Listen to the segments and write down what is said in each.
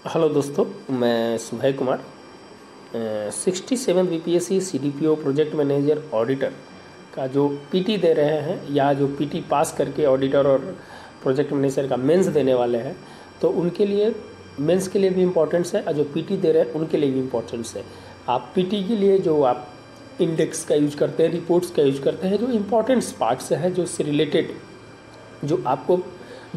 Hello दोस्तों, मैं Subhay Kumar 67 BPSC CDPO project manager auditor का जो पीटी दे रहे हैं या जो पीटी पास करके ऑडिटर और प्रोजेक्ट मैनेजर का मेंस देने वाले हैं, तो उनके लिए मेंस के लिए भी इम्पोर्टेंस है और जो पीटी दे रहे हैं उनके लिए भी इम्पोर्टेंस है। आप पीटी के लिए जो आप इंडेक्स का यूज करते हैं, रिपोर्ट्स का यूज करते हैं, जो इम्पोर्टेंट्स पार्ट्स हैं जो इससे रिलेटेड जो आपको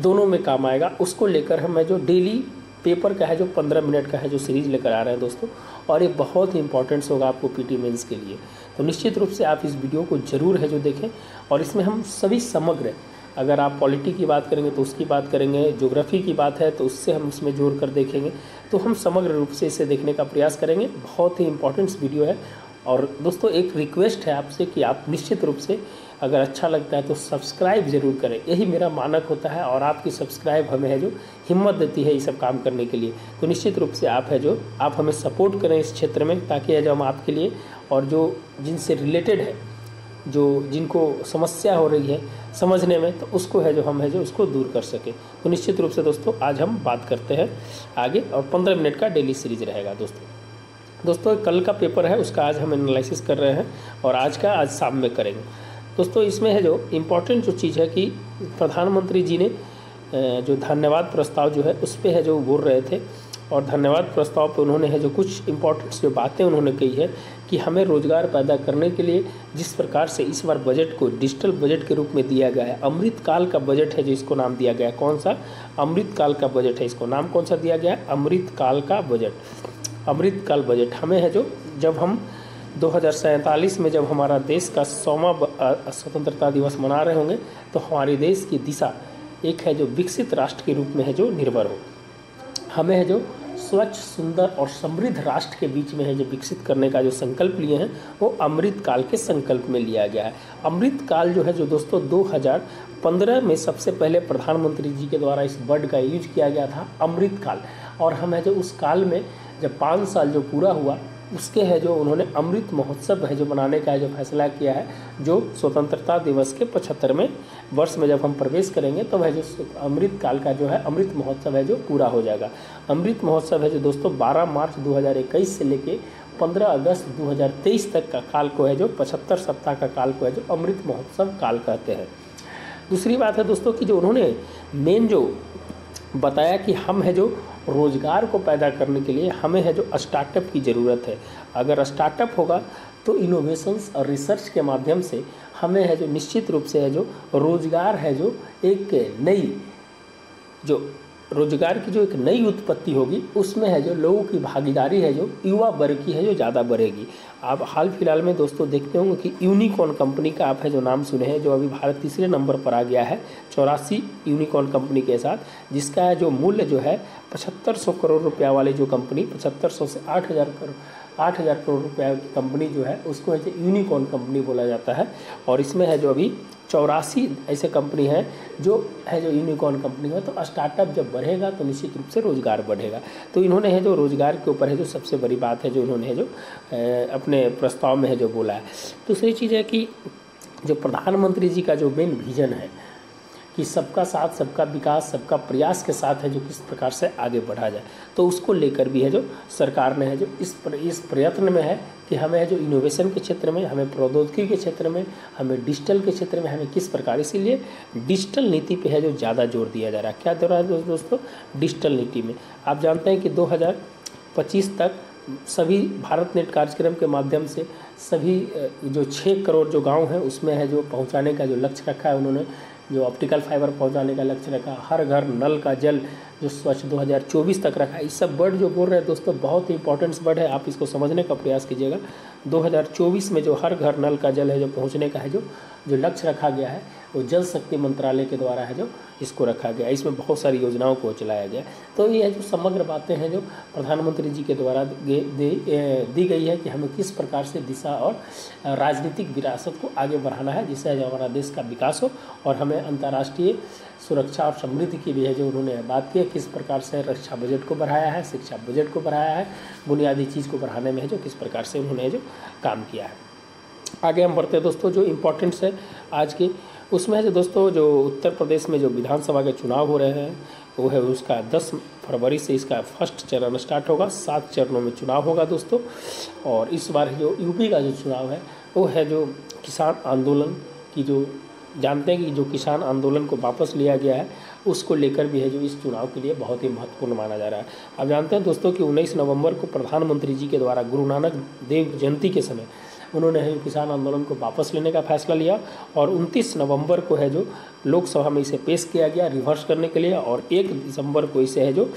दोनों में काम आएगा, उसको लेकर हम जो डेली पेपर का है जो 15 मिनट का है जो सीरीज़ लेकर आ रहे हैं दोस्तों, और ये बहुत ही इंपॉर्टेंट्स होगा आपको पीटी मेंस के लिए। तो निश्चित रूप से आप इस वीडियो को ज़रूर है जो देखें, और इसमें हम सभी समग्र, अगर आप पॉलिटी की बात करेंगे तो उसकी बात करेंगे, ज्योग्राफी की बात है तो उससे हम उसमें जोड़ कर देखेंगे, तो हम समग्र रूप से इसे देखने का प्रयास करेंगे। बहुत ही इंपॉर्टेंट वीडियो है। और दोस्तों एक रिक्वेस्ट है आपसे कि आप निश्चित रूप से अगर अच्छा लगता है तो सब्सक्राइब ज़रूर करें, यही मेरा मानक होता है, और आपकी सब्सक्राइब हमें है जो हिम्मत देती है ये सब काम करने के लिए। तो निश्चित रूप से आप है जो आप हमें सपोर्ट करें इस क्षेत्र में, ताकि है जो हम आपके लिए और जो जिनसे रिलेटेड है, जो जिनको समस्या हो रही है समझने में, तो उसको है जो हम है जो उसको दूर कर सके। तो निश्चित रूप से दोस्तों आज हम बात करते हैं आगे, और 15 मिनट का डेली सीरीज रहेगा दोस्तों कल का पेपर है उसका आज हम एनालिसिस कर रहे हैं, और आज शाम में करेंगे दोस्तों। इसमें है जो इम्पोर्टेंट जो चीज़ है कि प्रधानमंत्री जी ने जो धन्यवाद प्रस्ताव जो है उस पर है जो बोल रहे थे, और धन्यवाद प्रस्ताव पे उन्होंने है जो कुछ इम्पोर्टेंट जो बातें उन्होंने कही है कि हमें रोज़गार पैदा करने के लिए जिस प्रकार से इस बार बजट को डिजिटल बजट के रूप में दिया गया है, अमृतकाल का बजट है जो इसको नाम दिया गया है। कौन सा? अमृतकाल का बजट है, इसको नाम कौन सा दिया गया है? अमृतकाल का बजट। अमृतकाल बजट हमें है जो जब हम 2047 में जब हमारा देश का 100वां स्वतंत्रता दिवस मना रहे होंगे, तो हमारे देश की दिशा एक है जो विकसित राष्ट्र के रूप में है जो निर्भर हो। हमें है जो स्वच्छ, सुंदर और समृद्ध राष्ट्र के बीच में है जो विकसित करने का जो संकल्प लिए हैं, वो अमृतकाल के संकल्प में लिया गया है। अमृतकाल जो है जो दोस्तों 2015 में सबसे पहले प्रधानमंत्री जी के द्वारा इस वर्ड का यूज किया गया था, अमृतकाल। और हम है जो उस काल में जब 5 साल जो पूरा हुआ, उसके है जो उन्होंने अमृत महोत्सव है जो मनाने का जो फैसला किया है, जो स्वतंत्रता दिवस के 75वें वर्ष में जब हम प्रवेश करेंगे तो वह जो अमृत काल का जो है अमृत महोत्सव है जो पूरा हो जाएगा। अमृत महोत्सव है जो दोस्तों 12 मार्च 2021 से लेके 15 अगस्त 2023 तक का काल को है जो 75 सप्ताह का काल को है जो अमृत महोत्सव काल कहते हैं। दूसरी बात है दोस्तों कि जो उन्होंने मेन जो बताया कि हम है जो रोज़गार को पैदा करने के लिए हमें है जो स्टार्टअप की ज़रूरत है। अगर स्टार्टअप होगा तो इनोवेशंस और रिसर्च के माध्यम से हमें है जो निश्चित रूप से है जो रोज़गार है जो एक नई जो रोज़गार की जो एक नई उत्पत्ति होगी, उसमें है जो लोगों की भागीदारी है जो युवा वर्ग की है जो ज़्यादा बढ़ेगी। आप हाल फिलहाल में दोस्तों देखते होंगे कि यूनिकॉर्न कंपनी का आप है जो नाम सुने हैं, जो अभी भारत तीसरे नंबर पर आ गया है 84 यूनिकॉर्न कंपनी के साथ, जिसका है जो मूल्य जो है 7500 करोड़ रुपया वाली जो कंपनी 7500 से 8000 करोड़ रुपया की कंपनी जो है उसको है जो यूनिकॉर्न कंपनी बोला जाता है। और इसमें है जो अभी 84 ऐसे कंपनी हैं जो है जो यूनिकॉर्न कंपनी है। तो स्टार्टअप जब बढ़ेगा तो निश्चित रूप से रोज़गार बढ़ेगा। तो इन्होंने है जो रोज़गार के ऊपर है जो सबसे बड़ी बात है जो इन्होंने है जो अपने प्रस्ताव में है जो बोला है। दूसरी चीज़ है कि जो प्रधानमंत्री जी का जो मेन विजन है कि सबका साथ, सबका विकास, सबका प्रयास के साथ है जो किस प्रकार से आगे बढ़ा जाए, तो उसको लेकर भी है जो सरकार ने है जो इस प्रयत्न में है कि हमें है जो इनोवेशन के क्षेत्र में, हमें प्रौद्योगिकी के क्षेत्र में, हमें डिजिटल के क्षेत्र में हमें किस प्रकार, इसीलिए डिजिटल नीति पे है जो ज़्यादा जोर दिया जा रहा है। क्या दे रहा है दोस्तों? डिजिटल नीति में आप जानते हैं कि 2025 तक सभी भारत नेट कार्यक्रम के माध्यम से सभी जो 6 करोड़ जो गाँव हैं उसमें है जो पहुँचाने का जो लक्ष्य रखा है उन्होंने, जो ऑप्टिकल फाइबर पहुंचाने का लक्ष्य रखा, हर घर नल का जल जो स्वच्छ 2024 तक रखा है। इस सब वर्ड जो बोल रहे हैं दोस्तों बहुत ही इंपॉर्टेंट वर्ड है, आप इसको समझने का प्रयास कीजिएगा। 2024 में जो हर घर नल का जल है जो पहुंचने का है जो लक्ष्य रखा गया है, वो जल शक्ति मंत्रालय के द्वारा है जो इसको रखा गया। इसमें बहुत सारी योजनाओं को चलाया गया। तो ये है जो समग्र बातें हैं जो प्रधानमंत्री जी के द्वारा दी गई है कि हमें किस प्रकार से दिशा और राजनीतिक विरासत को आगे बढ़ाना है, जिससे हमारा देश का विकास हो और हमें अंतर्राष्ट्रीय सुरक्षा और समृद्धि की भी है जो उन्होंने बात की है। किस प्रकार से रक्षा बजट को बढ़ाया है, शिक्षा बजट को बढ़ाया है, बुनियादी चीज़ को बढ़ाने में है जो किस प्रकार से उन्होंने जो काम किया है। आगे हम बढ़ते हैं दोस्तों, जो इम्पोर्टेंट्स है आज के उसमें है जो दोस्तों जो उत्तर प्रदेश में जो विधानसभा के चुनाव हो रहे हैं वो है उसका 10 फरवरी से इसका फर्स्ट चरण स्टार्ट होगा। 7 चरणों में चुनाव होगा दोस्तों। और इस बार जो यूपी का जो चुनाव है वो है जो किसान आंदोलन की, जो जानते हैं कि जो किसान आंदोलन को वापस लिया गया है उसको लेकर भी है जो इस चुनाव के लिए बहुत ही महत्वपूर्ण माना जा रहा है। आप जानते हैं दोस्तों कि 19 नवंबर को प्रधानमंत्री जी के द्वारा गुरु नानक देव जयंती के समय उन्होंने है किसान आंदोलन को वापस लेने का फैसला लिया और 29 नवंबर को है जो लोकसभा में इसे पेश किया गया रिवर्स करने के लिए, और 1 दिसंबर को इसे है जो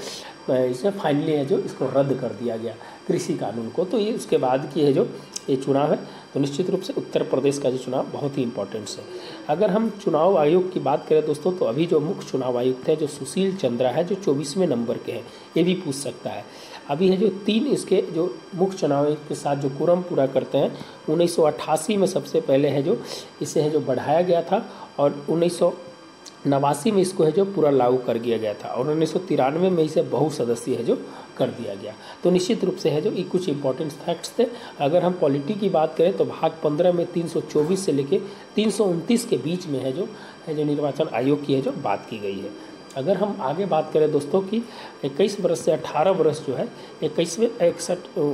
इसे फाइनली है जो इसको रद्द कर दिया गया कृषि कानून को। तो ये उसके बाद की है जो ये चुनाव है। तो निश्चित रूप से उत्तर प्रदेश का जो चुनाव बहुत ही इंपॉर्टेंट है। अगर हम चुनाव आयोग की बात करें दोस्तों तो अभी जो मुख्य चुनाव आयुक्त है जो सुशील चंद्रा है जो 24वें नंबर के हैं, ये भी पूछ सकता है। अभी है जो 3 इसके जो मुख्य चुनाव आयुक्त के साथ जो कुरम पूरा करते हैं 1988 में सबसे पहले है जो इसे है जो बढ़ाया गया था और 1989 में इसको है जो पूरा लागू कर दिया गया था और 1993 में इसे बहुसदस्यीय है जो कर दिया गया। तो निश्चित रूप से है जो ये कुछ इंपॉर्टेंट फैक्ट्स थे। अगर हम पॉलिटी की बात करें तो भाग 15 में 324 से लेके 329 के बीच में है जो निर्वाचन आयोग की है जो बात की गई है। अगर हम आगे बात करें दोस्तों कि 21 वर्ष से 18 वर्ष जो है 61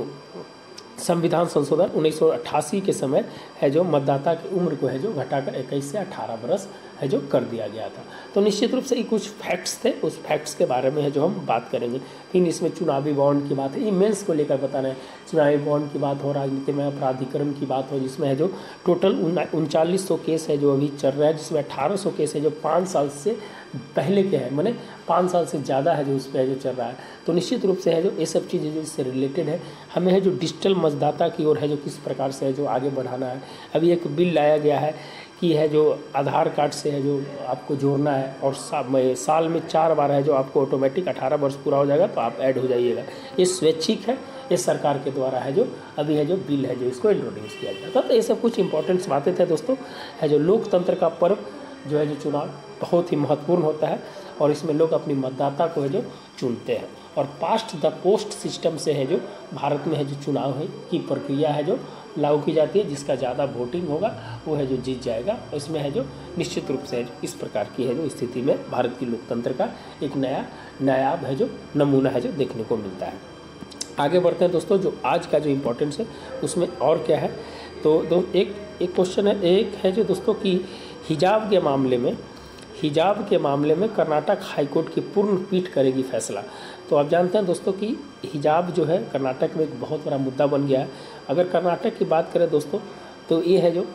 संविधान संशोधन 1988 के समय है जो मतदाता की उम्र को है जो घटाकर 21 से 18 वर्ष है जो कर दिया गया था। तो निश्चित रूप से ये कुछ फैक्ट्स थे, उस फैक्ट्स के बारे में है जो हम बात करेंगे। फिर इसमें चुनावी बॉन्ड की बात है, ये मेंस को लेकर बताना है। चुनावी बॉन्ड की बात हो, राजनीति में अपराधीकरण की बात हो, जिसमें है जो टोटल 3900 केस है जो अभी चल रहा है, जिसमें 1800 केस है जो 5 साल से पहले के हैं, मैंने 5 साल से ज़्यादा है जो उस पर है जो चल रहा है। तो निश्चित रूप से है जो ये सब चीज़ें जो इससे रिलेटेड है, हमें है जो डिजिटल मतदाता की ओर है जो किस प्रकार से है जो आगे बढ़ाना है। अभी एक बिल लाया गया है कि है जो आधार कार्ड से है जो आपको जोड़ना है और साल में 4 बार है जो आपको ऑटोमेटिक 18 वर्ष पूरा हो जाएगा तो आप ऐड हो जाइएगा। ये स्वैच्छिक है, ये सरकार के द्वारा है जो अभी है जो बिल है जो इसको इंट्रोड्यूस किया गया था। तो ये सब कुछ इंपॉर्टेंट बातें थे दोस्तों। है जो लोकतंत्र का पर्व जो है जो चुनाव बहुत ही महत्वपूर्ण होता है और इसमें लोग अपनी मतदाता को है जो चुनते हैं और पास्ट द पोस्ट सिस्टम से है जो भारत में है जो चुनाव है की प्रक्रिया है जो लागू की जाती है। जिसका ज़्यादा वोटिंग होगा वो है जो जीत जाएगा। इसमें है जो निश्चित रूप से इस प्रकार की है जो स्थिति में भारत की लोकतंत्र का एक नायाब है जो नमूना है जो देखने को मिलता है। आगे बढ़ते हैं दोस्तों। जो आज का जो इम्पोर्टेंस है उसमें और क्या है तो एक क्वेश्चन है, एक है जो दोस्तों कि हिजाब के मामले में कर्नाटक हाईकोर्ट की पूर्ण पीठ करेगी फैसला। तो आप जानते हैं दोस्तों कि हिजाब जो है कर्नाटक में एक बहुत बड़ा मुद्दा बन गया है। अगर कर्नाटक की बात करें दोस्तों तो ये है जो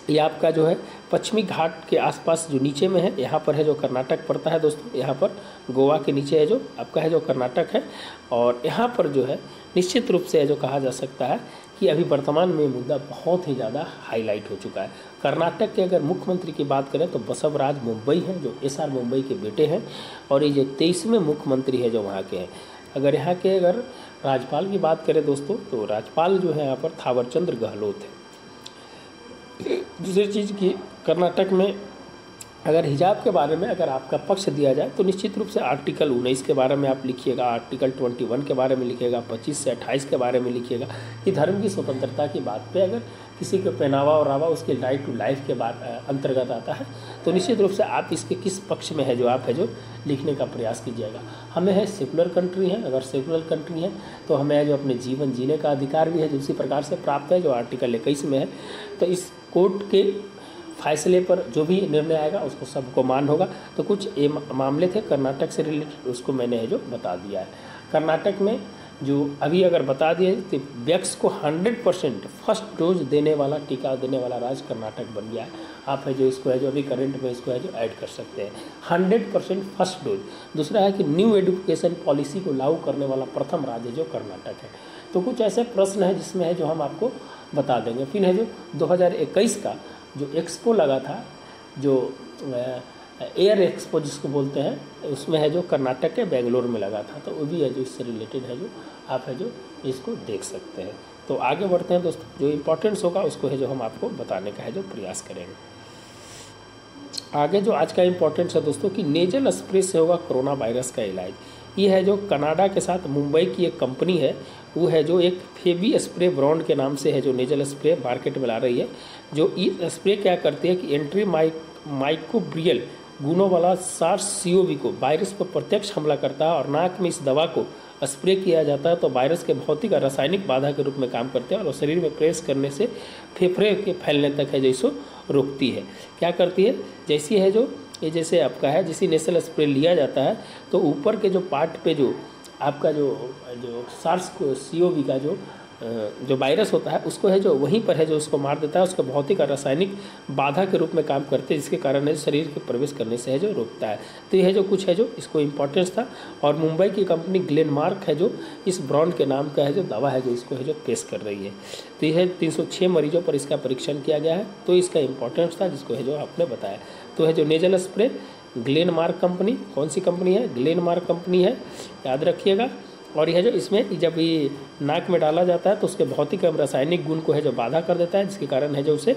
ये आपका जो है पश्चिमी घाट के आसपास जो नीचे में है, यहाँ पर है जो कर्नाटक पड़ता है दोस्तों। यहाँ पर गोवा के नीचे है जो आपका है जो कर्नाटक है और यहाँ पर जो है निश्चित रूप से है जो कहा जा सकता है कि अभी वर्तमान में मुद्दा बहुत ही ज़्यादा हाईलाइट हो चुका है। कर्नाटक के अगर मुख्यमंत्री की बात करें तो बसवराज मुंबई हैं जो SR मुंबई के बेटे हैं और ये जो 23वें मुख्यमंत्री है जो वहाँ के हैं। अगर यहाँ के अगर राज्यपाल की बात करें दोस्तों तो राज्यपाल जो है यहाँ पर थावरचंद्र गहलोत है। दूसरी चीज़ की कर्नाटक में अगर हिजाब के बारे में अगर आपका पक्ष दिया जाए तो निश्चित रूप से आर्टिकल 19 के बारे में आप लिखिएगा, आर्टिकल 21 के बारे में लिखिएगा, 25 से 28 के बारे में लिखिएगा कि धर्म की स्वतंत्रता की बात पे अगर किसी का पहनावा और रावा उसके राइट टू लाइफ के अंतर्गत आता है तो निश्चित रूप से आप इसके किस पक्ष में है जो आप है जो लिखने का प्रयास कीजिएगा। हमें है सेकुलर कंट्री है, अगर सेकुलर कंट्री है तो हमें है जो अपने जीवन जीने का अधिकार भी है जो उसी प्रकार से प्राप्त है जो आर्टिकल 21 में है। तो इस कोर्ट के फैसले पर जो भी निर्णय आएगा उसको सबको मान होगा। तो कुछ ये मामले थे कर्नाटक से रिलेटेड, उसको मैंने है जो बता दिया है। कर्नाटक में जो अभी अगर बता दिए तो वैक्स को 100% फर्स्ट डोज देने वाला टीका देने वाला राज्य कर्नाटक बन गया है। आप है जो इसको है जो अभी करंट में इसको है जो ऐड कर सकते हैं 100% फर्स्ट डोज। दूसरा है कि न्यू एजुकेशन पॉलिसी को लागू करने वाला प्रथम राज्य जो कर्नाटक है। तो कुछ ऐसे प्रश्न है जिसमें है जो हम आपको बता देंगे। फिर है जो 2021 का जो एक्सपो लगा था जो एयर एक्सपो जिसको बोलते हैं, उसमें है जो कर्नाटक के बेंगलोर में लगा था। तो वो भी है जो इससे रिलेटेड है जो आप है जो इसको देख सकते हैं। तो आगे बढ़ते हैं दोस्तों, जो इम्पोर्टेंस होगा उसको है जो हम आपको बताने का है जो प्रयास करेंगे। आगे जो आज का इम्पोर्टेंस है दोस्तों कि नेजल स्प्रे से होगा कोरोना वायरस का इलाज। ये है जो कनाडा के साथ मुंबई की एक कंपनी है, वो है जो एक फेबी स्प्रे ब्रांड के नाम से है जो नेजल स्प्रे मार्केट में ला रही है। जो ये स्प्रे क्या करती है कि माइक्रोबियल गुणों वाला SARS-CoV को वायरस पर प्रत्यक्ष हमला करता है और नाक में इस दवा को स्प्रे किया जाता है तो वायरस के भौतिक और रासायनिक बाधा के रूप में काम करते हैं और शरीर में प्रेस करने से फेफड़े के फैलने तक है जो इसको रोकती है। क्या करती है, जैसी है जो ये जैसे आपका है जिसी नेसल स्प्रे लिया जाता है तो ऊपर के जो पार्ट पे जो आपका जो SARS-CoV का जो वायरस होता है उसको है जो वहीं पर है जो उसको मार देता है, उसका भौतिक और रासायनिक बाधा के रूप में काम करते हैं जिसके कारण है शरीर के प्रवेश करने से है जो रोकता है। तो यह है जो कुछ है जो इसको इम्पोर्टेंस था। और मुंबई की कंपनी ग्लेनमार्क है जो इस ब्रांड के नाम का है जो दवा है जो इसको है जो पेश कर रही है। तो यह 306 मरीजों पर इसका परीक्षण किया गया है, तो इसका इम्पोर्टेंस था जिसको है जो आपने बताया। तो है जो नेजल स्प्रे ग्लेनमार्क कंपनी, कौन सी कंपनी है, ग्लेनमार्क कंपनी है, याद रखिएगा। और यह जो इसमें जब ये नाक में डाला जाता है तो उसके भौतिक एवं रासायनिक गुण को है जो बाधा कर देता है जिसके कारण है जो उसे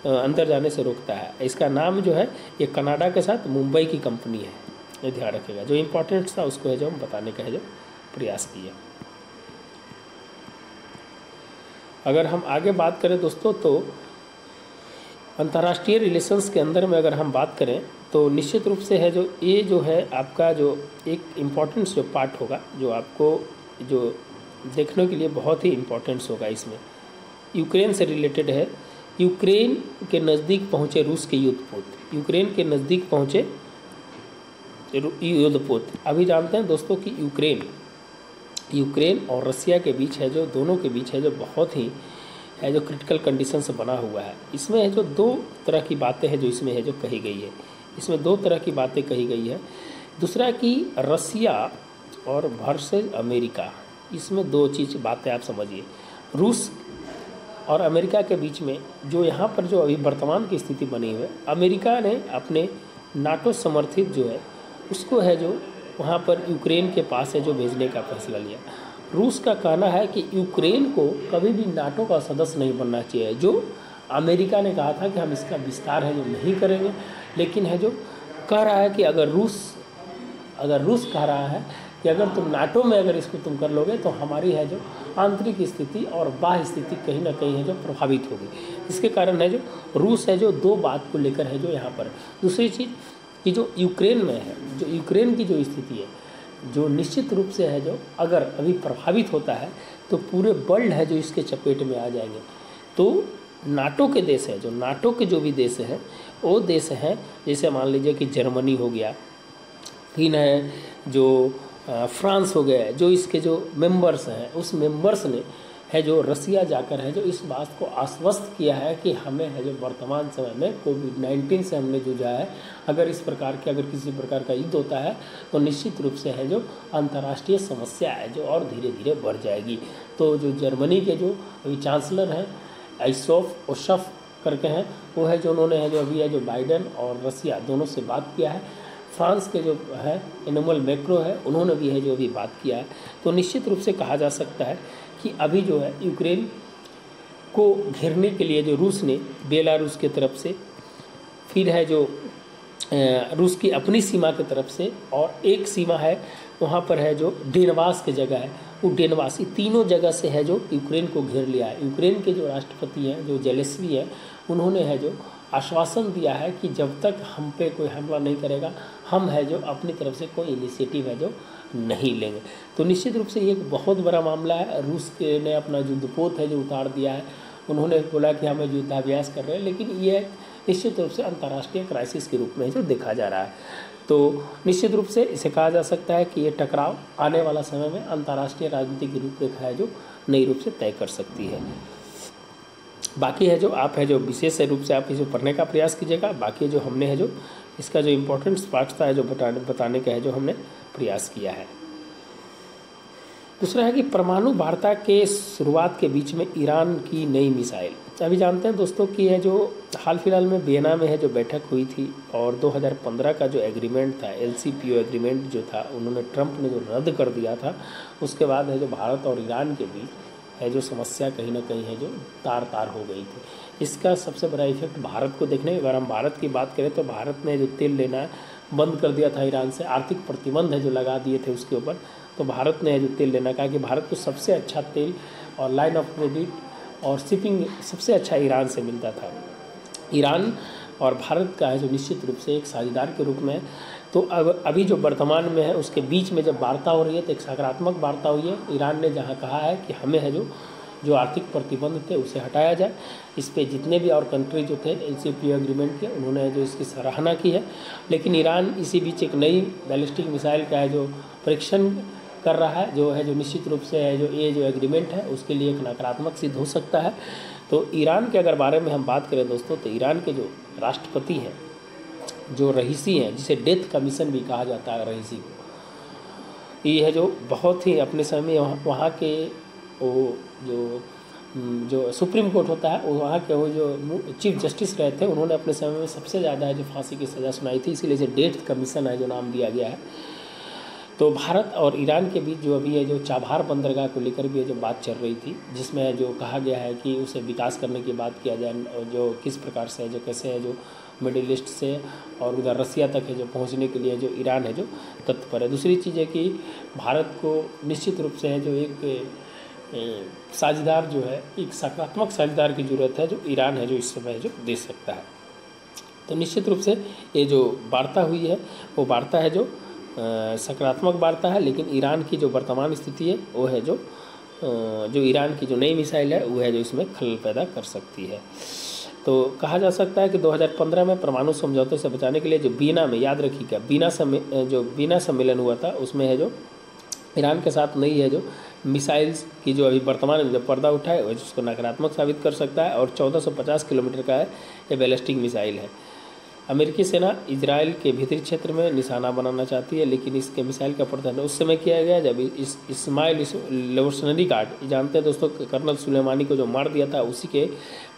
अंदर जाने से रोकता है। इसका नाम जो है ये कनाडा के साथ मुंबई की कंपनी है, ये ध्यान रखिएगा। जो इम्पोर्टेंस था उसको है जो हम बताने का है जो प्रयास किए। अगर हम आगे बात करें दोस्तों तो अंतर्राष्ट्रीय रिलेशंस के अंदर में अगर हम बात करें तो निश्चित रूप से है जो ये जो है आपका जो एक इम्पोर्टेंस जो पार्ट होगा जो आपको जो देखने के लिए बहुत ही इम्पोर्टेंस होगा, इसमें यूक्रेन से रिलेटेड है। यूक्रेन के नज़दीक पहुँचे रूस के युद्धपोत, यूक्रेन के नज़दीक पहुँचे युद्धपोत। अभी जानते हैं दोस्तों कि यूक्रेन और रसिया के बीच है जो दोनों के बीच है जो बहुत ही है जो क्रिटिकल कंडीशन से बना हुआ है। इसमें है जो दो तरह की बातें हैं जो इसमें है जो कही गई है, इसमें दो तरह की बातें कही गई है। दूसरा कि रसिया और वर्सेस अमेरिका, इसमें दो चीज़ बातें आप समझिए। रूस और अमेरिका के बीच में जो यहाँ पर जो अभी वर्तमान की स्थिति बनी हुई है, अमेरिका ने अपने नाटो समर्थित जो है उसको है जो वहाँ पर यूक्रेन के पास है जो भेजने का फैसला लिया। रूस का कहना है कि यूक्रेन को कभी भी नाटो का सदस्य नहीं बनना चाहिए। जो अमेरिका ने कहा था कि हम इसका विस्तार है जो नहीं करेंगे, लेकिन है जो कह रहा है कि अगर रूस कह रहा है कि अगर तुम नाटो में अगर इसको तुम कर लोगे तो हमारी है जो आंतरिक स्थिति और बाह्य स्थिति कहीं ना कहीं है जो प्रभावित होगी। इसके कारण है जो रूस है जो दो बात को लेकर है जो यहाँ पर। दूसरी चीज़ कि जो यूक्रेन में है, जो यूक्रेन की जो स्थिति है जो निश्चित रूप से है जो अगर अभी प्रभावित होता है तो पूरे वर्ल्ड है जो इसके चपेट में आ जाएंगे। तो नाटो के देश है जो नाटो के जो भी देश हैं वो देश हैं, जैसे मान लीजिए कि जर्मनी हो गया, फिर है जो फ्रांस हो गया, जो इसके जो मेंबर्स हैं उस मेंबर्स ने है जो रसिया जाकर है जो इस बात को आश्वस्त किया है कि हमें है जो वर्तमान समय में कोविड-19 से हमने जूझा है, अगर इस प्रकार के अगर किसी प्रकार का युद्ध होता है तो निश्चित रूप से है जो अंतर्राष्ट्रीय समस्या है जो और धीरे धीरे बढ़ जाएगी। तो जो जर्मनी के जो अभी चांसलर हैं ओशफ करके हैं, वो है जो उन्होंने है जो अभी है जो बाइडेन और रसिया दोनों से बात किया है। फ्रांस के जो है इमैनुअल मैक्रों है, उन्होंने भी है जो अभी बात किया है। तो निश्चित रूप से कहा जा सकता है कि अभी जो है यूक्रेन को घेरने के लिए जो रूस ने बेलारूस के तरफ से, फिर है जो रूस की अपनी सीमा की तरफ से, और एक सीमा है वहाँ पर है जो डेनवास की जगह है, वो डेनवास, ये तीनों जगह से है जो यूक्रेन को घेर लिया है। यूक्रेन के जो राष्ट्रपति हैं जो जेलेंस्की हैं, उन्होंने है जो आश्वासन दिया है कि जब तक हम पे कोई हमला नहीं करेगा हम है जो अपनी तरफ से कोई इनिशिएटिव है जो नहीं लेंगे। तो निश्चित रूप से ये एक बहुत बड़ा मामला है। रूस के ने अपना युद्धपोत है जो उतार दिया है, उन्होंने बोला कि हमें युद्धाभ्यास कर रहे हैं, लेकिन ये निश्चित रूप से अंतर्राष्ट्रीय क्राइसिस के रूप में जो देखा जा रहा है। तो निश्चित रूप से इसे कहा जा सकता है कि ये टकराव आने वाला समय में अंतर्राष्ट्रीय राजनीति की रूपरेखा है जो नई रूप से तय कर सकती है। बाकी है जो आप है जो विशेष रूप से आप इसे पढ़ने का प्रयास कीजिएगा। बाकी जो हमने है जो इसका जो इम्पोर्टेंट पार्ट था है जो बताने का है जो हमने प्रयास किया है। दूसरा है कि परमाणु वार्ता के शुरुआत के बीच में ईरान की नई मिसाइल। अभी जानते हैं दोस्तों कि यह जो हाल फिलहाल में वियना में है जो बैठक हुई थी और 2015 का जो एग्रीमेंट था, LCPO एग्रीमेंट जो था, उन्होंने ट्रंप ने जो रद्द कर दिया था, उसके बाद है जो भारत और ईरान के बीच है जो समस्या कहीं ना कहीं है जो तार हो गई थी। इसका सबसे बड़ा इफेक्ट भारत को देखने, अगर हम भारत की बात करें तो भारत ने जो तेल लेना बंद कर दिया था ईरान से, आर्थिक प्रतिबंध है जो लगा दिए थे उसके ऊपर, तो भारत ने जो तेल लेना कहा कि भारत को सबसे अच्छा तेल और लाइन ऑफ क्रेडिट और शिपिंग सबसे अच्छा ईरान से मिलता था। ईरान और भारत का है जो निश्चित रूप से एक साझेदार के रूप में है। तो अब अभी जो वर्तमान में है उसके बीच में जब वार्ता हो रही है तो एक सकारात्मक वार्ता हुई है। ईरान ने जहाँ कहा है कि हमें है जो आर्थिक प्रतिबंध थे उसे हटाया जाए, इस पे जितने भी और कंट्री जो थे LCPO एग्रीमेंट के उन्होंने जो इसकी सराहना की है। लेकिन ईरान इसी बीच एक नई बैलिस्टिक मिसाइल का है जो परीक्षण कर रहा है, जो निश्चित रूप से है जो एग्रीमेंट है उसके लिए एक नकारात्मक सिद्ध हो सकता है। तो ईरान के अगर बारे में हम बात करें दोस्तों, तो ईरान के जो राष्ट्रपति हैं, जो रईसी हैं, जिसे डेथ कमीशन भी कहा जाता है रईसी को, ये है जो बहुत ही अपने समय में वहाँ के वो जो सुप्रीम कोर्ट होता है वहाँ के वो जो चीफ जस्टिस रहे थे, उन्होंने अपने समय में सबसे ज़्यादा है जो फांसी की सज़ा सुनाई थी, इसीलिए इसे डेथ कमीशन है जो नाम दिया गया है। तो भारत और ईरान के बीच जो अभी है जो चाबहार बंदरगाह को लेकर भी जो बात चल रही थी, जिसमें जो कहा गया है कि उसे विकास करने की बात किया जाए और जो किस प्रकार से जो कैसे है जो मिडिल ईस्ट से और उधर रसिया तक है जो पहुंचने के लिए जो ईरान है जो तत्पर है। दूसरी चीज़ है कि भारत को निश्चित रूप से है जो एक साझेदार जो है, एक सकारात्मक साझेदार की ज़रूरत है जो ईरान है जो इस समय जो दे सकता है। तो निश्चित रूप से ये जो वार्ता हुई है वो वार्ता है जो सकारात्मक वार्ता है, लेकिन ईरान की जो वर्तमान स्थिति है वो है जो ईरान की जो नई मिसाइल है वो है जो इसमें खलल पैदा कर सकती है। तो कहा जा सकता है कि 2015 में परमाणु समझौते से बचाने के लिए जो बीना में, याद रखिएगा बीना सम्मेलन हुआ था, उसमें है जो ईरान के साथ नई है जो मिसाइल्स की जो अभी वर्तमान में जो पर्दा उठा है वो उसको नकारात्मक साबित कर सकता है। और 1450 किलोमीटर का है ये बैलिस्टिक मिसाइल है। अमेरिकी सेना इजराइल के भीतरी क्षेत्र में निशाना बनाना चाहती है, लेकिन इसके मिसाइल का प्रदर्शन उस समय किया गया जब इस्माइल रेवोल्यूशनरी गार्ड, जानते हैं दोस्तों कर्नल सुलेमानी को जो मार दिया था, उसी के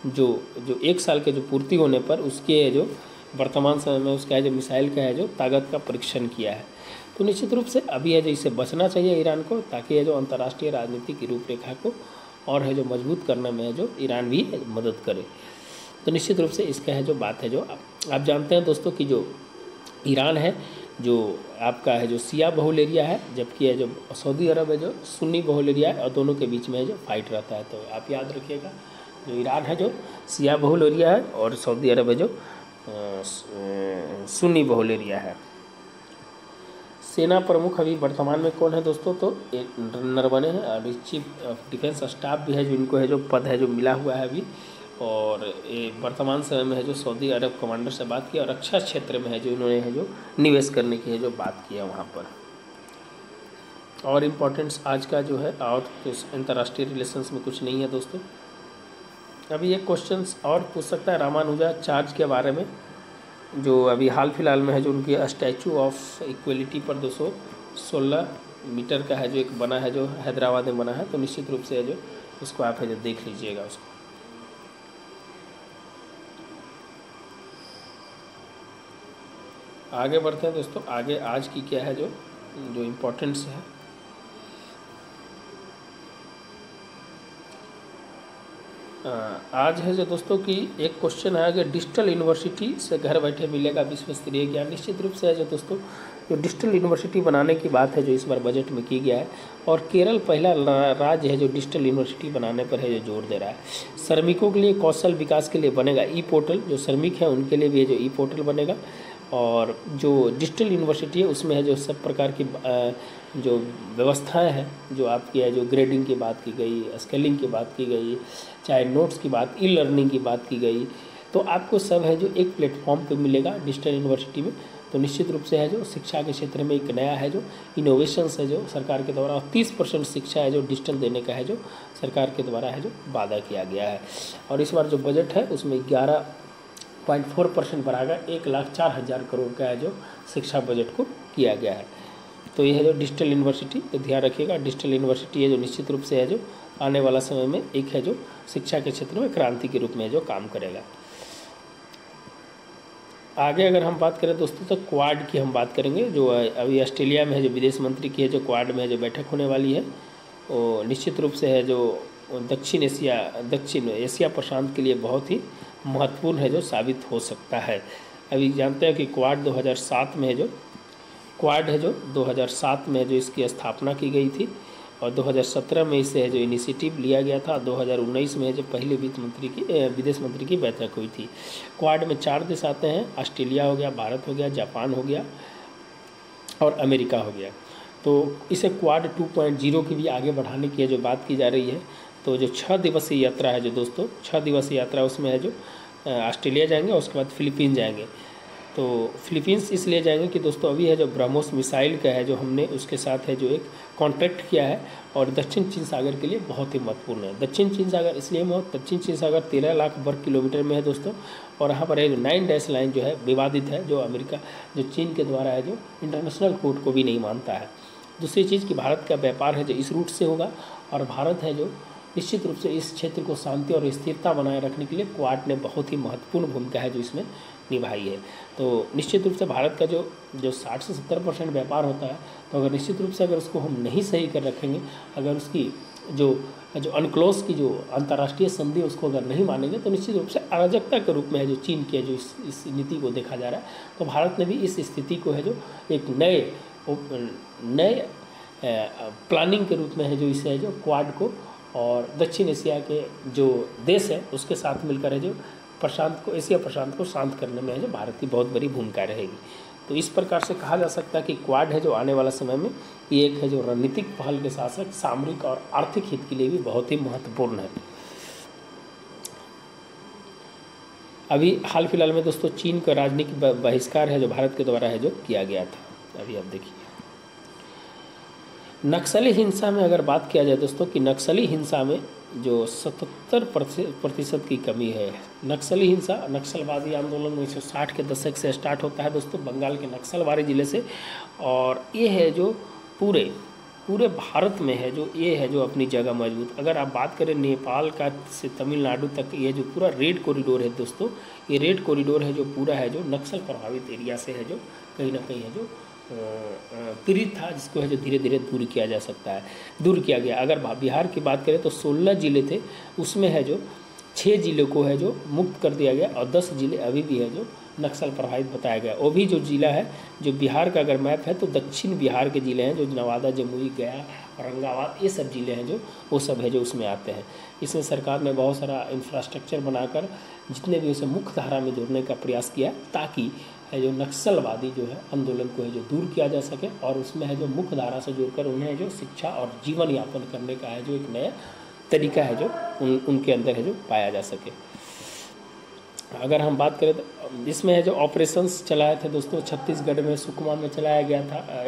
जो 1 साल के जो पूर्ति होने पर उसके जो वर्तमान समय में उसका जो मिसाइल का है जो ताकत का परीक्षण किया है। तो निश्चित रूप से अभी है जो इससे बचना चाहिए ईरान को, ताकि ये जो अंतर्राष्ट्रीय राजनीति की रूपरेखा को और है जो मजबूत करने में है जो ईरान भी मदद करे। तो निश्चित रूप से इसका है जो बात है जो आप जानते हैं दोस्तों कि जो ईरान है जो आपका है जो शिया बहुल एरिया है, जबकि है जो सऊदी अरब है जो सुन्नी बहुल एरिया है, और दोनों के बीच में है जो फाइट रहता है। तो आप याद रखिएगा जो ईरान है जो शिया बहुल एरिया है और सऊदी अरब है जो सुन्नी बहुल एरिया है। सेना प्रमुख अभी वर्तमान में कौन है दोस्तों, तो नरवणे हैं और चीफ ऑफ डिफेंस स्टाफ भी है जो इनको है जो पद है जो मिला हुआ है अभी। और ये वर्तमान समय में है जो सऊदी अरब कमांडर से बात की और रक्षा क्षेत्र में है जो इन्होंने है जो निवेश करने की है जो बात की है वहाँ पर। और इम्पोर्टेंट्स आज का जो है और तो अंतर्राष्ट्रीय रिलेशंस में कुछ नहीं है दोस्तों। अभी एक क्वेश्चन और पूछ सकता है रामानुजाचार्य के बारे में, जो अभी हाल फिलहाल में है जो उनकी स्टैचू ऑफ इक्वलिटी पर 216 मीटर का है जो एक बना है जो हैदराबाद में बना है। तो निश्चित रूप से है जो उसको आप है जो देख लीजिएगा उसको। आगे बढ़ते हैं दोस्तों, आगे आज की क्या है जो इम्पोर्टेंट्स है। आज है जो दोस्तों कि एक क्वेश्चन है कि डिजिटल यूनिवर्सिटी से घर बैठे मिलेगा विश्व स्तरीय ज्ञान। निश्चित रूप से है जो दोस्तों जो डिजिटल यूनिवर्सिटी बनाने की बात है जो इस बार बजट में की गया है, और केरल पहला राज्य है जो डिजिटल यूनिवर्सिटी बनाने पर है जो जोर दे रहा है। श्रमिकों के लिए कौशल विकास के लिए बनेगा ई पोर्टल, जो श्रमिक हैं उनके लिए भी है जो ई पोर्टल बनेगा। और जो डिजिटल यूनिवर्सिटी है उसमें है जो सब प्रकार की जो व्यवस्थाएं हैं जो आपकी है जो ग्रेडिंग की बात की गई, स्केलिंग की बात की गई, चाहे नोट्स की बात, ई लर्निंग की बात की गई, तो आपको सब है जो एक प्लेटफॉर्म पे मिलेगा डिजिटल यूनिवर्सिटी में। तो निश्चित रूप से है जो शिक्षा के क्षेत्र में एक नया है जो इनोवेशंस है जो सरकार के द्वारा, और 30% शिक्षा है जो डिजिटल देने का है जो सरकार के द्वारा है जो वादा किया गया है। और इस बार जो बजट है उसमें 11.4% बढ़ाकर 1,04,000 करोड़ का है जो शिक्षा बजट को किया गया है। तो ये है जो डिजिटल यूनिवर्सिटी, तो ध्यान रखिएगा डिजिटल यूनिवर्सिटी है जो निश्चित रूप से है जो आने वाला समय में एक है जो शिक्षा के क्षेत्र में क्रांति के रूप में जो काम करेगा। आगे अगर हम बात करें दोस्तों तो क्वाड की हम बात करेंगे, जो अभी ऑस्ट्रेलिया में है जो विदेश मंत्री की है जो क्वाड में है जो बैठक होने वाली है। वो निश्चित रूप से है जो दक्षिण एशिया प्रशांत के लिए बहुत ही महत्वपूर्ण है जो साबित हो सकता है। अभी जानते हैं कि क्वाड 2007 में है जो इसकी स्थापना की गई थी, और 2017 में इससे है जो इनिशिएटिव लिया गया था। 2019 में है जो पहले विदेश मंत्री की बैठक हुई थी। क्वाड में 4 देश आते हैं, ऑस्ट्रेलिया हो गया, भारत हो गया, जापान हो गया और अमेरिका हो गया। तो इसे क्वाड 2.0 की भी आगे बढ़ाने की जो बात की जा रही है। तो जो 6 दिवसीय यात्रा है जो दोस्तों, 6 दिवसीय यात्रा उसमें है जो ऑस्ट्रेलिया जाएंगे और उसके बाद फिलीपींस जाएंगे। तो फिलीपींस इसलिए जाएंगे कि दोस्तों अभी है जो ब्रह्मोस मिसाइल का है जो हमने उसके साथ है जो एक कॉन्ट्रैक्ट किया है और दक्षिण चीन सागर के लिए बहुत ही महत्वपूर्ण है। दक्षिण चीन सागर इसलिए दक्षिण चीन सागर 13 लाख वर्ग किलोमीटर में है दोस्तों, और यहाँ पर एक 9 डैश लाइन जो है विवादित है, जो अमेरिका जो चीन के द्वारा है जो इंटरनेशनल कोर्ट को भी नहीं मानता है। दूसरी चीज़ कि भारत का व्यापार है जो इस रूट से होगा और भारत है जो निश्चित रूप से इस क्षेत्र को शांति और स्थिरता बनाए रखने के लिए क्वाड ने बहुत ही महत्वपूर्ण भूमिका है जो इसमें निभाई है। तो निश्चित रूप से भारत का जो 60 से 70% व्यापार होता है, तो अगर निश्चित रूप से अगर उसको हम नहीं सही कर रखेंगे, अगर उसकी जो अनक्लोज की जो अंतर्राष्ट्रीय संधि उसको अगर नहीं मानेंगे, तो निश्चित रूप से अराजकता के रूप में है जो चीन की जो इस नीति को देखा जा रहा है। तो भारत ने भी इस स्थिति को है जो एक नए प्लानिंग के रूप में है जो इसे है जो क्वाड को और दक्षिण एशिया के जो देश है उसके साथ मिलकर है जो एशिया प्रशांत को शांत करने में है जो भारत की बहुत बड़ी भूमिका रहेगी। तो इस प्रकार से कहा जा सकता है कि क्वाड है जो आने वाला समय में ये एक है जो रणनीतिक पहल के साथ साथ सामरिक और आर्थिक हित के लिए भी बहुत ही महत्वपूर्ण है। अभी हाल फिलहाल में दोस्तों चीन का राजनीतिक बहिष्कार है जो भारत के द्वारा है जो किया गया था। अभी आप देखिए नक्सली हिंसा में अगर बात किया जाए दोस्तों कि नक्सली हिंसा में जो 77% की कमी है। नक्सली हिंसा नक्सलवादी आंदोलन 1960 के दशक से स्टार्ट होता है दोस्तों, बंगाल के नक्सलबारी ज़िले से, और ये है जो पूरे भारत में है जो ये है जो अपनी जगह मौजूद। अगर आप बात करें नेपाल का से तमिलनाडु तक, ये जो पूरा रेड कॉरिडोर है दोस्तों, ये रेड कॉरिडोर है जो पूरा है जो नक्सल प्रभावित एरिया से है जो कहीं ना कहीं है जो पीड़ित था, जिसको है जो धीरे धीरे दूर किया गया। अगर बिहार की बात करें तो 16 ज़िले थे, उसमें है जो 6 ज़िलों को है जो मुक्त कर दिया गया और 10 ज़िले अभी भी है जो नक्सल प्रभावित बताया गया। वो भी जो ज़िला है जो बिहार का अगर मैप है तो दक्षिण बिहार के ज़िले हैं जो नवादा, जमुई, गया, औरंगाबाद, ये सब ज़िले हैं जो वो सब है जो उसमें आते हैं। इसमें सरकार ने बहुत सारा इंफ्रास्ट्रक्चर बनाकर जितने भी उसे मुख्य धारा में जोड़ने का प्रयास किया, ताकि है जो नक्सलवादी जो है आंदोलन को है जो दूर किया जा सके और उसमें है जो मुख्य धारा से जोड़कर उन्हें जो शिक्षा और जीवन यापन करने का है जो एक नया तरीका है जो उनके अंदर है जो पाया जा सके। अगर हम बात करें तो इसमें है जो ऑपरेशंस चलाए थे दोस्तों, छत्तीसगढ़ में सुकमा में चलाया गया था।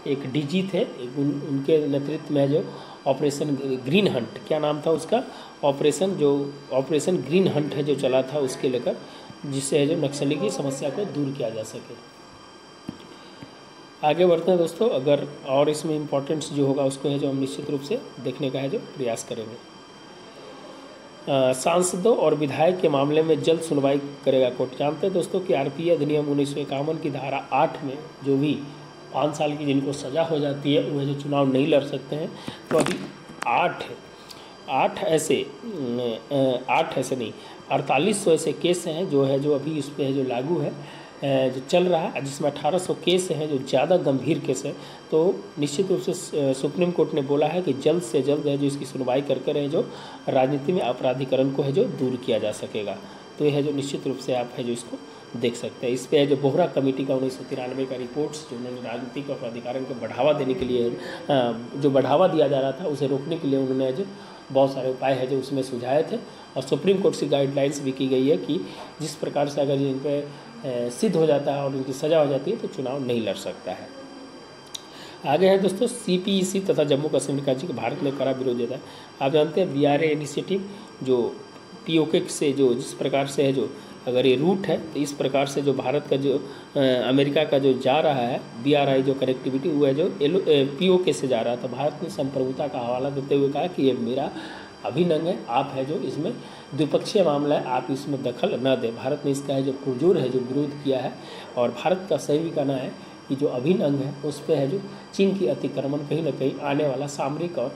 एक डीजी थे, उनके नेतृत्व में जो ऑपरेशन ग्रीन हंट, क्या नाम था उसका, ऑपरेशन ग्रीन हंट है जो चला था, उसके लेकर जिससे है जो नक्सली की समस्या को दूर किया जा सके। आगे बढ़ते हैं दोस्तों, अगर और इसमें इम्पोर्टेंस जो होगा उसको है जो हम निश्चित रूप से देखने का है जो प्रयास करेंगे। सांसदों और विधायक के मामले में जल्द सुनवाई करेगा कोर्ट। जानते हैं दोस्तों कि आरपीए अधिनियम 1951 की धारा 8 में जो भी 5 साल की जिनको सज़ा हो जाती है वो जो चुनाव नहीं लड़ सकते हैं। तो अभी 4800 ऐसे केस हैं जो है जो अभी इस पर है जो लागू है, जो चल रहा है, जिसमें 1800 केस हैं जो ज़्यादा गंभीर केस है। तो निश्चित रूप से सुप्रीम कोर्ट ने बोला है कि जल्द से जल्द है जो इसकी सुनवाई करके है जो राजनीति में अपराधीकरण को है जो दूर किया जा सकेगा। तो यह है जो निश्चित रूप से आप है जो इसको देख सकते हैं। इस पर है जो बोहरा कमेटी का 1993 का रिपोर्ट्स जो उन्होंने राजनीतिक अपराधीकरण को बढ़ावा देने के लिए जो बढ़ावा दिया जा रहा था उसे रोकने के लिए उन्होंने जो बहुत सारे उपाय है जो उसमें सुझाए थे, और सुप्रीम कोर्ट से गाइडलाइंस भी की गई है कि जिस प्रकार से अगर इन पर सिद्ध हो जाता है और उनकी सज़ा हो जाती है तो चुनाव नहीं लड़ सकता है। आगे है दोस्तों CPEC तथा जम्मू कश्मीर राज्य के भारत में कड़ा विरोध देता है। आप जानते हैं BRA इनिशिएटिव जो POK से जो जिस प्रकार से है जो अगर ये रूट है तो इस प्रकार से जो भारत का जो अमेरिका का जो जा रहा है BRI जो कनेक्टिविटी हुआ है जो POK से जा रहा था, भारत ने संप्रभुता का हवाला देते हुए कहा कि ये मेरा अभिनंग है, आप है जो इसमें द्विपक्षीय मामला है, आप इसमें दखल न दें। भारत ने इसका है जो पुरजोर है जो विरोध किया है, और भारत का सही भी कहना है कि जो अभिनंग है उस पर है जो चीन की अतिक्रमण कहीं ना कहीं आने वाला सामरिक और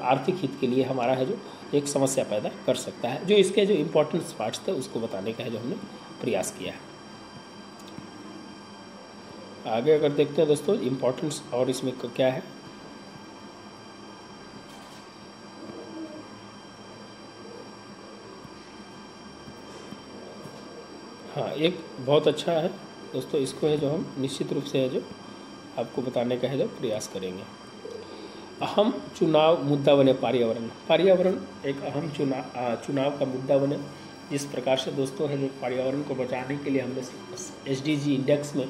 आर्थिक हित के लिए हमारा है जो एक समस्या पैदा कर सकता है। जो इसके जो इम्पोर्टेंट पार्ट्स थे उसको बताने का है जो हमने प्रयास किया है। आगे अगर देखते हैं दोस्तों इम्पोर्टेंस और इसमें क्या है, हाँ, एक बहुत अच्छा है दोस्तों, इसको है जो हम निश्चित रूप से है जो आपको बताने का है जो प्रयास करेंगे। अहम चुनाव मुद्दा बने पर्यावरण। पर्यावरण एक अहम चुनाव का मुद्दा बने। जिस प्रकार से दोस्तों है जो पर्यावरण को बचाने के लिए हमने SDG इंडेक्स में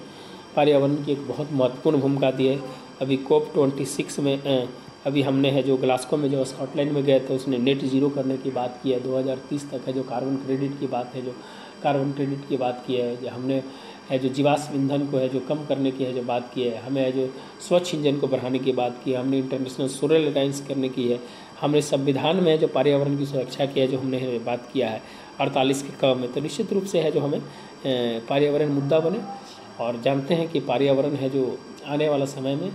पर्यावरण की एक बहुत महत्वपूर्ण भूमिका दी है। अभी COP26 में अभी हमने है जो ग्लासगो में जो स्कॉटलैंड में गए थे, उसने नेट ज़ीरो करने की बात की है। 2030 तक है जो कार्बन क्रेडिट की बात है, जो कार्बन क्रेडिट की बात की है, जो हमने है जो जीवाश्म ईंधन को है जो कम करने की है जो बात की है, हमें है जो स्वच्छ इंजन को बढ़ाने की बात की है, हमने इंटरनेशनल सोलर अलायंस करने की है, हमने संविधान में जो पर्यावरण की सुरक्षा की है जो हमने बात किया है 48 के क में। तो निश्चित रूप से है जो हमें पर्यावरण मुद्दा बने, और जानते हैं कि पर्यावरण है जो आने वाला समय में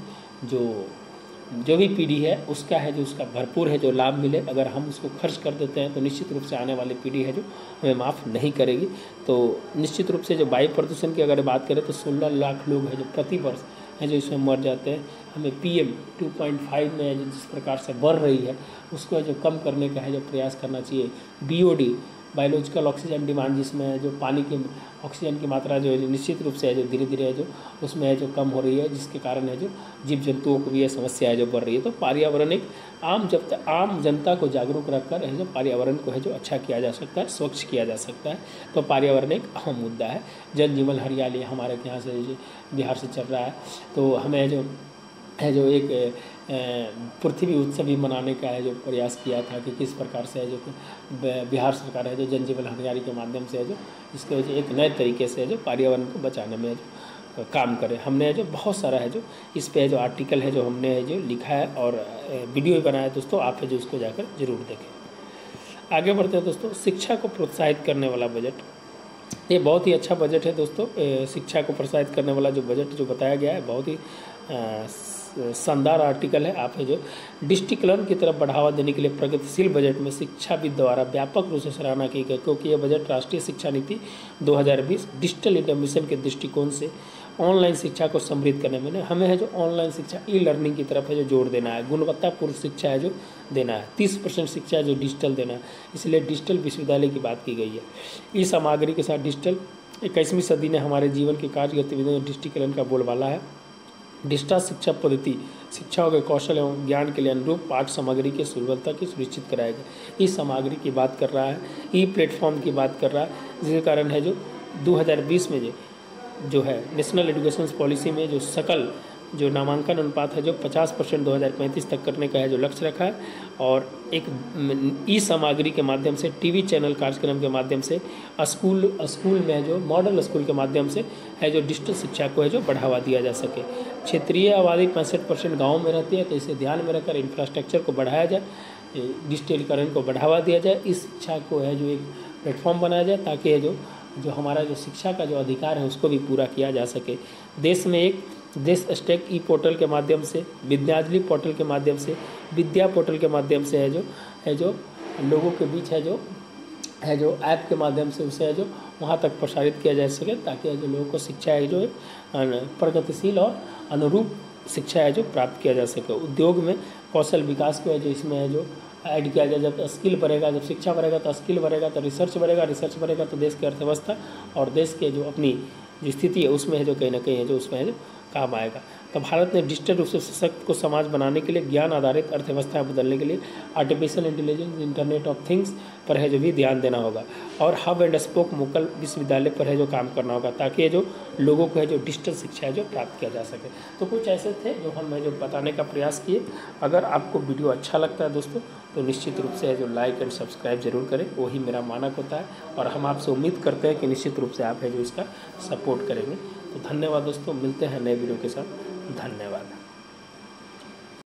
जो भी पीढ़ी है उसका है जो उसका भरपूर है जो लाभ मिले। अगर हम उसको खर्च कर देते हैं तो निश्चित रूप से आने वाली पीढ़ी है जो हमें माफ़ नहीं करेगी। तो निश्चित रूप से जो वायु प्रदूषण की अगर बात करें तो 16 लाख लोग हैं जो प्रति वर्ष है जो इसमें मर जाते हैं। हमें PM 2.5 में जिस प्रकार से बढ़ रही है उसको जो कम करने का है जो प्रयास करना चाहिए। BOD बायोलॉजिकल ऑक्सीजन डिमांड, जिसमें जो पानी की ऑक्सीजन की मात्रा जो है निश्चित रूप से है जो धीरे धीरे है जो उसमें है जो कम हो रही है, जिसके कारण है जो जीव जंतुओं को भी यह समस्या है जो बढ़ रही है। तो पर्यावरण एक आम जनता को जागरूक रखकर है जो पर्यावरण को है जो अच्छा किया जा सकता है, स्वच्छ किया जा सकता है। तो पर्यावरण एक अहम मुद्दा है। जल जीवन हरियाली हमारे यहाँ से बिहार से चल रहा है, तो हमें जो एक पृथ्वी उत्सव भी मनाने का है जो प्रयास किया था कि किस प्रकार से है जो बिहार सरकार है जो जल जीवन हरियाली के माध्यम से है जो इसके वजह एक नए तरीके से है जो पर्यावरण को बचाने में जो काम करे। हमने जो बहुत सारा है जो इस पे जो आर्टिकल है जो हमने जो लिखा है और वीडियो भी बनाया है दोस्तों, आप है जो उसको जाकर जरूर देखें। आगे बढ़ते हैं दोस्तों। शिक्षा को प्रोत्साहित करने वाला बजट, ये बहुत ही अच्छा बजट है दोस्तों। शिक्षा को प्रोत्साहित करने वाला जो बजट जो बताया गया है बहुत ही शानदार आर्टिकल है। आप है जो डिजिटलीकरण की तरफ बढ़ावा देने के लिए प्रगतिशील बजट में शिक्षाविद द्वारा व्यापक रूप से सराहना की गई, क्योंकि यह बजट राष्ट्रीय शिक्षा नीति 2020 डिजिटल इंडिया मिशन के दृष्टिकोण से ऑनलाइन शिक्षा को समृद्ध करने में हमें है जो ऑनलाइन शिक्षा ई-लर्निंग की तरफ है जो जोर देना है, गुणवत्तापूर्ण शिक्षा है जो देना है, 30% शिक्षा है जो डिजिटल देना है। इसलिए डिजिटल विश्वविद्यालय की बात की गई है। ई सामग्री के साथ डिजिटल 21वीं सदी ने हमारे जीवन के कार्य गतिविधियों में डिजिटलीकरण का बोलबाला है। डिजिटल शिक्षा पद्धति शिक्षाओं के कौशल एवं ज्ञान के लिए अनुरूप पाठ सामग्री की सुलभता की सुनिश्चित कराएगा। ई सामग्री की बात कर रहा है, ई प्लेटफॉर्म की बात कर रहा है, जिसके कारण है जो 2020 में जो है नेशनल एजुकेशन पॉलिसी में जो सकल जो नामांकन अनुपात है जो 50% 2035 तक करने का है जो लक्ष्य रखा है। और एक ई सामग्री के माध्यम से टीवी चैनल कार्यक्रम के माध्यम से स्कूल में जो मॉडल स्कूल के माध्यम से है जो डिजिटल शिक्षा को है जो बढ़ावा दिया जा सके। क्षेत्रीय आबादी 65% गाँव में रहती है, तो इसे ध्यान में रखकर इंफ्रास्ट्रक्चर को बढ़ाया जाए, डिजिटलीकरण को बढ़ावा दिया जाए, इस शिक्षा को है जो एक प्लेटफॉर्म बनाया जाए ताकि है जो हमारा जो शिक्षा का जो अधिकार है उसको भी पूरा किया जा सके। देश में एक देश स्टैक ई पोर्टल के माध्यम से, विद्यांजलि पोर्टल के माध्यम से, विद्या पोर्टल के माध्यम से है जो लोगों के बीच है जो ऐप के माध्यम से उसे है जो वहाँ तक प्रसारित किया जा सके, ताकि जो लोगों को शिक्षा है जो प्रगतिशील और अनुरूप शिक्षा है जो प्राप्त किया जा सके। उद्योग में कौशल विकास को है जो इसमें है जो ऐड किया जाए। जब स्किल बढ़ेगा, जब शिक्षा बढ़ेगा तो स्किल बढ़ेगा, तो रिसर्च बढ़ेगा, रिसर्च बढ़ेगा तो देश की अर्थव्यवस्था और देश के जो अपनी जो स्थिति है उसमें है जो कहीं ना कहीं है जो उसमें है जो काम आएगा। तो भारत ने डिजिटल रूप से सशक्त को समाज बनाने के लिए ज्ञान आधारित अर्थव्यवस्था बदलने के लिए artificial intelligence, internet of things पर है जो भी ध्यान देना होगा, और हब एंड स्पोक मुकल विश्वविद्यालय पर है जो काम करना होगा, ताकि जो लोगों को है जो डिजिटल शिक्षा है जो प्राप्त किया जा सके। तो कुछ ऐसे थे जो हम जो बताने का प्रयास किए। अगर आपको वीडियो अच्छा लगता है दोस्तों तो निश्चित रूप से है जो लाइक एंड सब्सक्राइब जरूर करें, वही मेरा मानक होता है, और हम आपसे उम्मीद करते हैं कि निश्चित रूप से आप है जो इसका सपोर्ट करेंगे। तो धन्यवाद दोस्तों, मिलते हैं नए वीडियो के साथ। धन्यवाद।